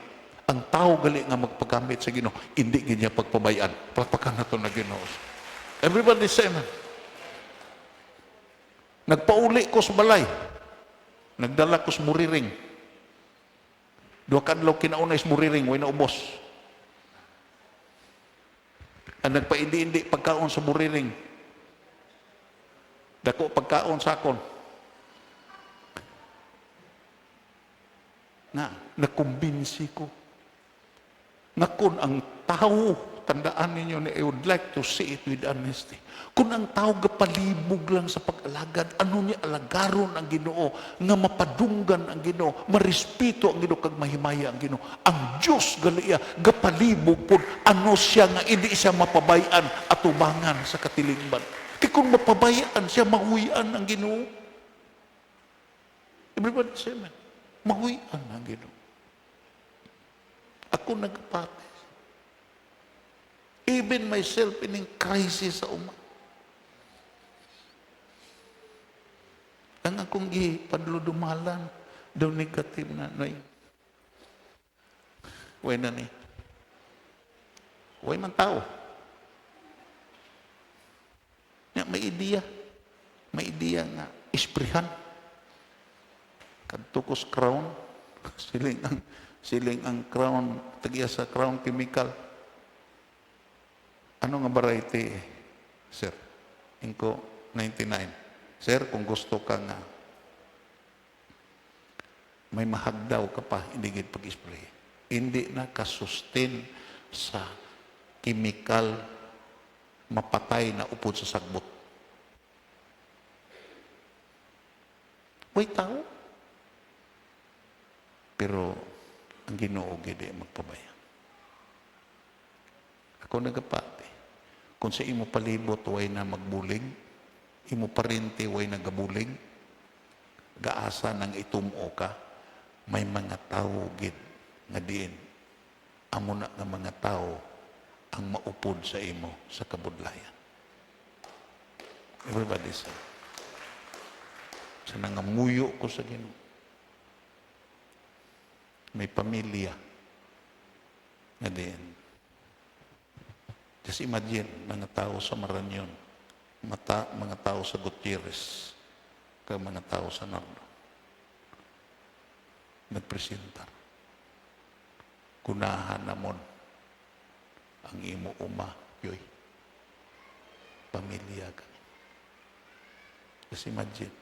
Ang tao gali nga magpagamit sa Ginoo, hindi ganyan pagpabayan. Pagpakan na ito na Ginoo. Everybody say amen. Nagpauli ko sa balay. Nagdala ko sa buriring. 2 kadlaw kinauna is muriring, way na ubos. Ang nagpaindi-indi pagkaon sa muriring. Dako pagkaon sa akon. Nakumbinsi ko. Na kung ang tao, tandaan ninyo, I would like to say it with honesty. Kung ang tao gapalibog lang sa pag-alagad, ano niya alagaron ang Ginoo, nga mapadunggan ang Ginoo, marespeto ang Ginoo, kag mahimaya ang Ginoo. Ang Diyos galiya, gapalibog po, ano siya nga hindi siya mapabayan at ubangan sa katilingban. Kaya kung mapabayaan siya, mahuwian ang Ginoo. Everybody say amen. Mahuwian ang Ginoo. Ako nagpati. Even myself in crisis sa uma. Ang akong gipadludumalan, daw negative na, noy. Way na ni. Way man tao. Nga, may ideya. May ideya nga, isprihan. Kadtukos crown. Siling ang crown, tagiya sa crown chemical. Ano nga variety, sir? Inko 99. Sir, kung gusto ka nga, may mahagdaw ka pa, hindi gid pag-spray. Hindi na kasustain sa chemical mapatay na upod sa sagbot. May tao. Pero, ang Ginoo gid magpabaya. Ako nagapati. Kung sa imo palibot, way na magbulig, imo parente way nagabulig, gaasa nang itumo ka, may mga tao gid nga diin. Amo na nga mga tao ang maupod sa imo sa kabudlayan. Everybody say. Sa nangamuyo ko sa Ginoo. May pamilya nga diin. Just imagine, mga tao sa Maranyon, mga tao sa Gutierrez, kaya mga tao sa Nardo. Nagpresentar. Kunahan namon ang imo uma, yoy. Pamilya ka. Just imagine.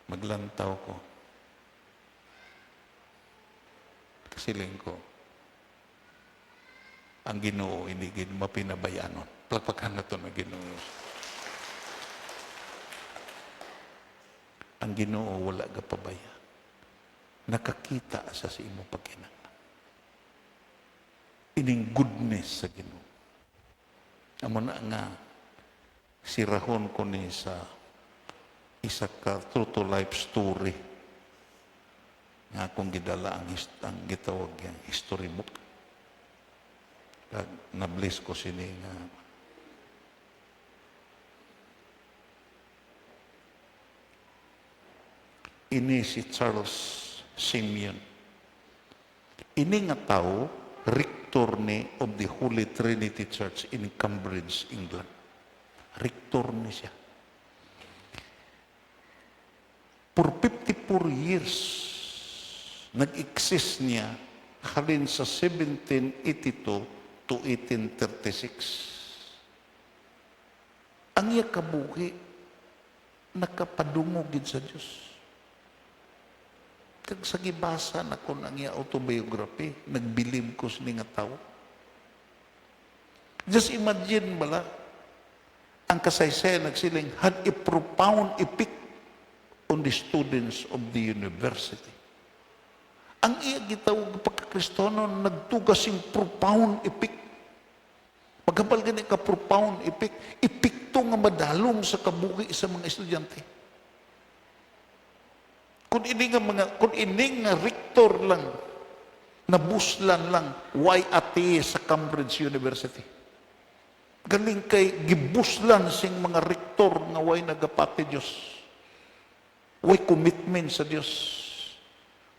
Maglantaw ko. Kasiling ko. Ang Ginoo, hindi gid mapinabayanon. Palakpakan na ito ng Ginoo. Ang Ginoo, wala ka pabaya. Nakakita sa imo pagkinahanglan. Ining goodness sa Ginoo. Amo na nga, sirahon ko ni sa isa ka true to life story nga akong gidala ang gitawag yang history book. Na-bless ko sini nga ini si Charles Simeon. Ini nga tao, rector ni of the Holy Trinity Church in Cambridge, England. Rector ni siya. For 54 years, nag-exist niya halin sa 1782 to 1836. Ang iya kabuhi, nakapadungogid sa Diyos. Kag sa gibasa na ko ng iya autobiography, nagbilib ko sa nga tao. Just imagine bala, ang kasaysayan nagsiling had a profound effect on the students of the university. Ang iya gitawag pagkakristono nagtugas yung profound effect. Pagkabal gani ka profound effect, epekto nga madalong sa kabuhi sa mga estudyante. Kung ini nga rector lang, nabuslan lang, why ate sa Cambridge University. Galing kay gibuslan sing mga rector nga why nagapati Diyos. Why commitment sa Diyos.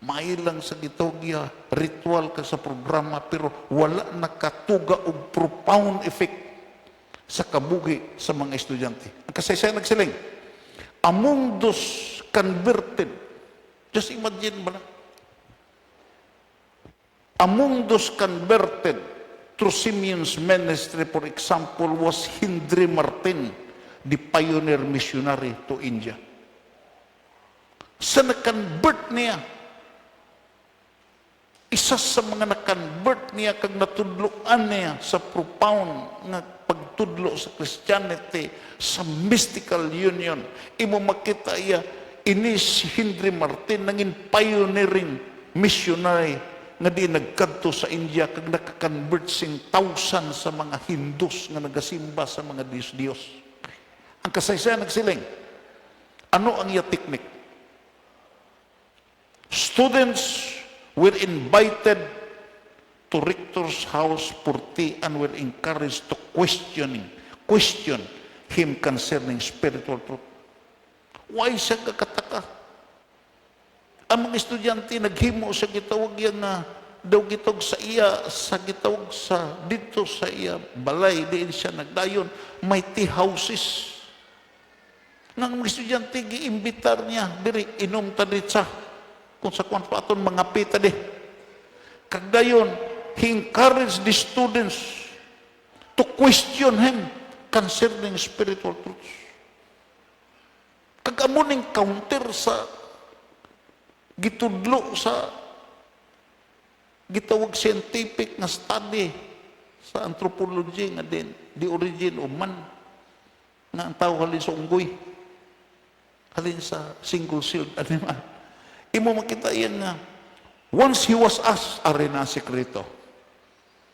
May lang sa gitogya, ritual ka sa programa, pero wala nakatuga og profound effect sa kabuhi sa mga estudyante. Ang kasaysayan nagsiling, among those converted, just imagine ba na? Among those converted through Simeon's ministry, for example, was Henry Martin, the pioneer missionary to India. Sa na-convert niya, isa sa mga na-convert niya kag natudloan niya sa profound nga pagtudlo sa Christianity, sa mystical union. Imo makita iya, ini si Henry Martin nangin pioneering missionary nga di nagkadto sa India kag nakakonvert sing 1,000 sa mga Hindus nga nagasimba sa mga Diyos-Diyos. Ang kasaysayan nagsiling, ano ang iya teknik? Students were invited to rector's house for tea and were encouraged to question him concerning spiritual truth. Why siya kakataka? Ang mga estudyante naghimo sa gitawag yan na daw gitawag sa iya, sa gitawag sa dito sa iya balay, diin siya nagdayon, may tea houses. Nang mga estudyante giimbitar niya, diri inom ta ditsa. Kung sa kwan pa aton mga pita di. Kagdayon, he encouraged the students to question him concerning spiritual truths. Kagamuning counter sa gitudlo sa gitawag scientific nga study sa anthropology nga din, the origin of man, nga ang tao halin sa unggoy, halin sa single-celled animal. Imo makita yan nga, once he was asked, ari na sekreto,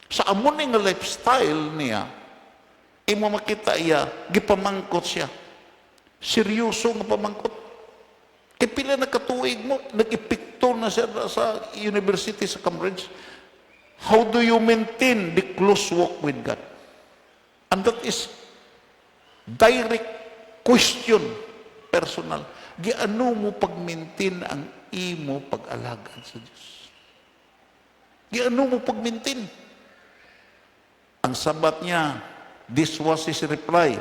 sa amuning nga lifestyle niya, imo makita iya, gipamangkot siya. Seryoso nga pamangkot. Kaya pila na katuig mo, nag-epekto na siya sa university sa Cambridge. How do you maintain the close walk with God? And that is direct question, personal. Giano mo pag-maintain ang imo pag-alagan sa Diyos? Giano mo pag-maintain? Ang sabat niya, this was his reply,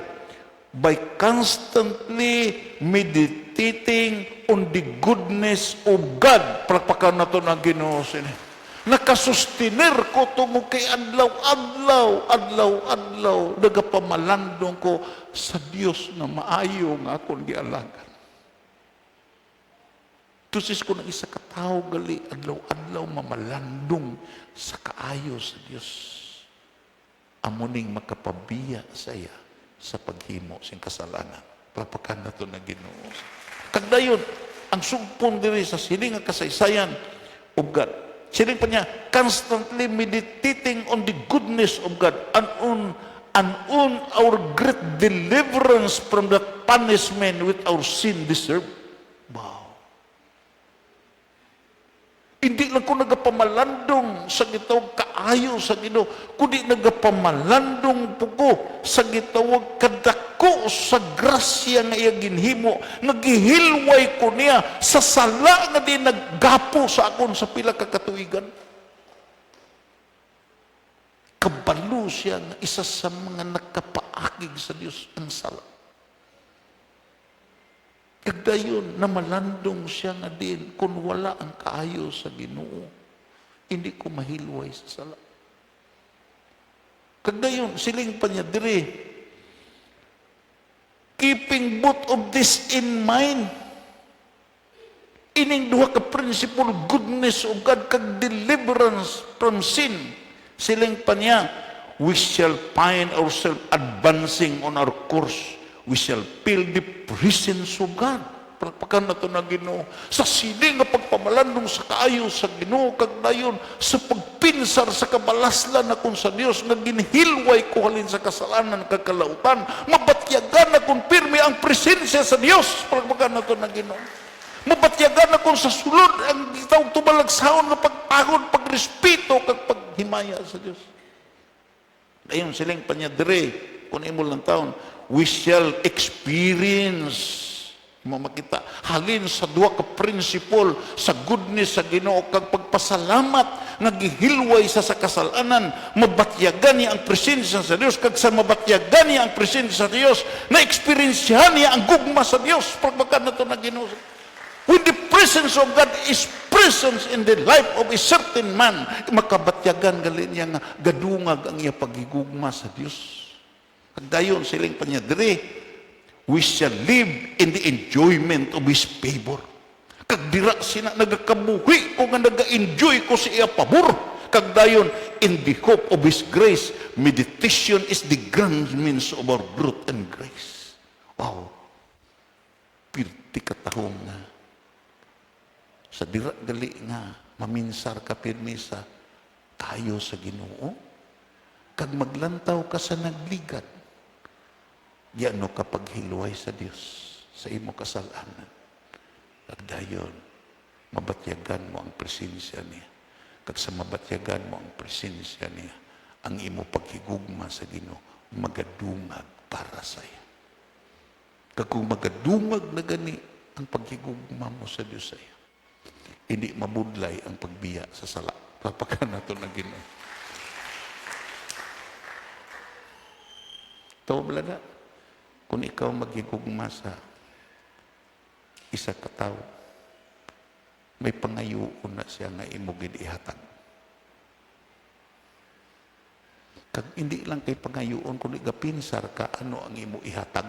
by constantly meditating on the goodness of God. Palakpakan na ito ng Ginoo. Nakasustenir ko tungo kay adlaw, nagapamalandong ko sa Dios na maayo nga akong gialagan. Tusis ko ng isa katao gali, adlaw mamalandong sa kaayo sa Dios. Amuning makapabiya sa iya sa paghimo sing kasalanan. Palakpakan na ito ng Ginoo. Kagdayon, ang sugpon diri sa siling nga kasaysayan of God. Siling pa niya, constantly meditating on the goodness of God and on our great deliverance from that punishment with our sin deserve. Wow. Hindi lang ko nagapamalandong sa gitawag kaayo sa Ginoo, kundi nagapamalandong pugo sa gitawag kadako sa grasya nga iya ginhimo, nagihilway ko niya sa sala nga di naggapo sa akon sa pila ka katuigan. Kabalo siya nga isa sa mga nakapaakig sa Dios ang sala. Kagdayon na malandong siya nga din kung wala ang kaayo sa Ginoo, hindi ko mahilway sa sala. Kagdayon siling pa niya diri, keeping both of this in mind, ining duha ka principle, goodness of God kag deliverance from sin. Siling pa niya, we shall find ourselves advancing on our course. We shall feel the presence of God. Palakpakan na ito na Ginoo. Sa siling nga pagpamalandong sa kaayo sa Ginoo, kagdayon sa pagpinsar sa kabalaslan na kung sa Dios nga ginhilway ko halin sa kasalanan kakalautan, mabatyagan na kung pirmi ang presensya sa Dios. Palakpakan na ito na Ginoo. Mabatyagan na kung sa sulod ang itawag tumalagsaon na pagpagod, pagrespeto, kag paghimaya sa Dios. Ayun siling pa niya dire, kung imo lang taon, we shall experience, makita, halin sa duha ka principle, sa goodness sa Ginoo kag pagpasalamat, nagihilway sa kasalanan, mabatyagan niya ang presensya sa Dios, kag sa mabatyagan niya ang presensya sa Dios, na-experiensyahan niya ang gugma sa Dios. Pagbakan na ito na Ginoo. When the presence of God is presence in the life of a certain man, makabatyagan gali niya nga gadungag ang iya pagigugma sa Dios. Dayon siling pa niya dire, we shall live in the enjoyment of His favor. Kag dira sina nagakabuhi ko nga naga-enjoy ko sa iya pabor. Kag dayon, in the hope of His grace, meditation is the grand means of our growth and grace. Wow. Pirti katahong nga sa dira gali nga maminsar ka pirmi sa tayo sa Ginoo, kag maglantaw ka sa nagligat, yano ka paghilway sa Dios sa imo kasalanan. Kag dayon, mabatyagan mo ang presensya niya. Kag sa mabatyagan mo ang presensya niya, ang imo paghigugma sa Ginoo magadungag para sa iya. Kag kung magadungag na gani ang paghigugma mo sa Dios sa iya, hindi mabudlay ang pagbiya sa sala. Papakan nato na Ginoo. Tawag na, kung ikaw maghigugma sa isa ka tawo, may pangayoon na siya nga imo gid ihatag. Kag hindi lang kay pangayoon, kung igapinsar ka, ano ang imo ihatag?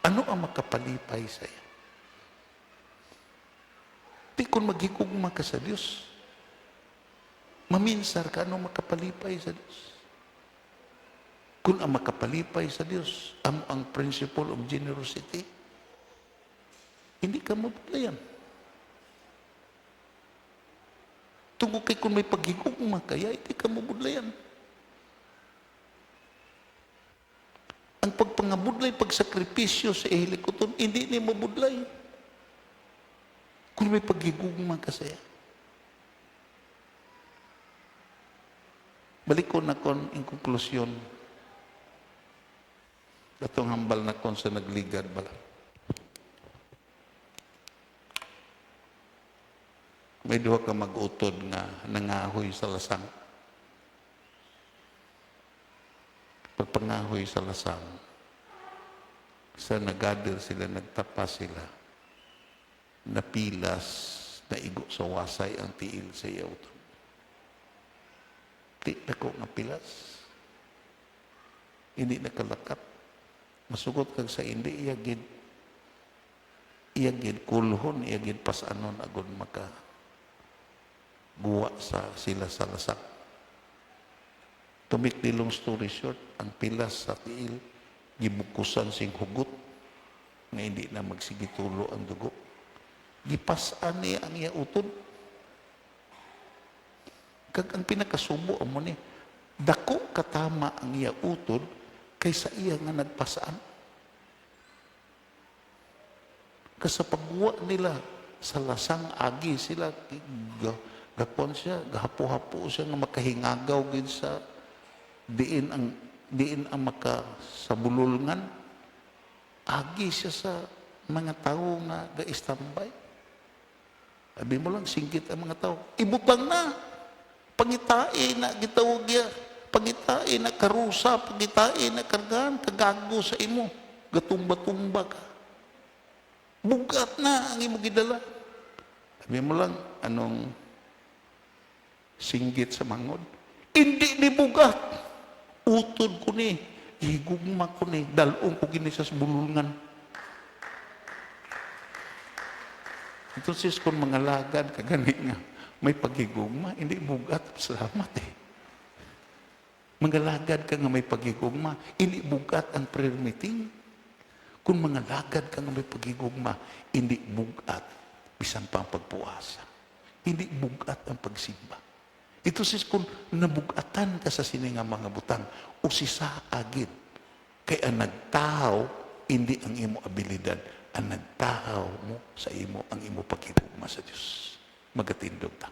Ano ang makapalipay sa iya? Di kung maghigugma ka sa Dios, maminsar ka, ano makapalipay sa Dios? Kung ang makapalipay sa Dios, ang principle of generosity, hindi ka mabudlayan. Tungkol kay kung may paghigugma kaya, hindi ka mabudlayan. Ang pagpangabudlay, pagsakripisyo sa ihilikuton, hindi ni mabudlay. Kung may paghigugma ka saya. Balik ko na kon in konklusyon. Datong hambal na kon sa nagligad bala. May duha ka mag-utod nga nangahoy sa lasang. Pagpangahoy sa lasang, sa nagadir sila, nagtapas sila, napilas, naigo sa wasay ang tiil sa iyaw. Di na ko napilas. Hindi nakalakap. Masugot kag sa hindi, iyagid kulhon, iyagid pasanon agon maka guwa sa sila sa lasak. To make the long story short, ang pilas sa tiil, gibukusan sing hugot, nga hindi na magsigitulo ang dugo. Gipasan niya ang iya utod. Kag ang pinakasubo mo ni, dako katama ang iya utod, kaysa iya nga nagpasaan. Kasi pagguwa nila sa lasang agi sila, gapon siya, gahapo-hapo siya nga makahingagaw gid sa diin ang makasabululngan. Agi siya sa mga tao nga ga-istambay. Sabi mo lang, singgit ang mga tao. Ibutang na. Pangitain na gitawag ya. Pangitain na karusa. Pangitain na kargaan. Kagago sa imo. Gatumba-tumba ka. Bugat na ang imo gidala. Sabi mo lang, anong singgit sa mangod? Hindi ni bugat. Utod ko ni. Higugma ko ni. Dalong ko gini sa bulungan. Entonces, kung mga lagad, kagani nga, may paghigugma, hindi bugat, salamat eh. Mga lagad ka nga may paghigugma, hindi bugat ang prayer meeting. Kung mga lagad ka nga may paghigugma, hindi bugat, bisan pa ang pagpuasa. Hindi bugat ang pagsimba. Ito sis, kung nabugatan ka sa sininga mga butang, o sisaagid, kaya nagtahaw, hindi ang imo abilidad, ang nagtahaw mo sa imo, ang imo paghigugma sa Diyos. Magatindog ta.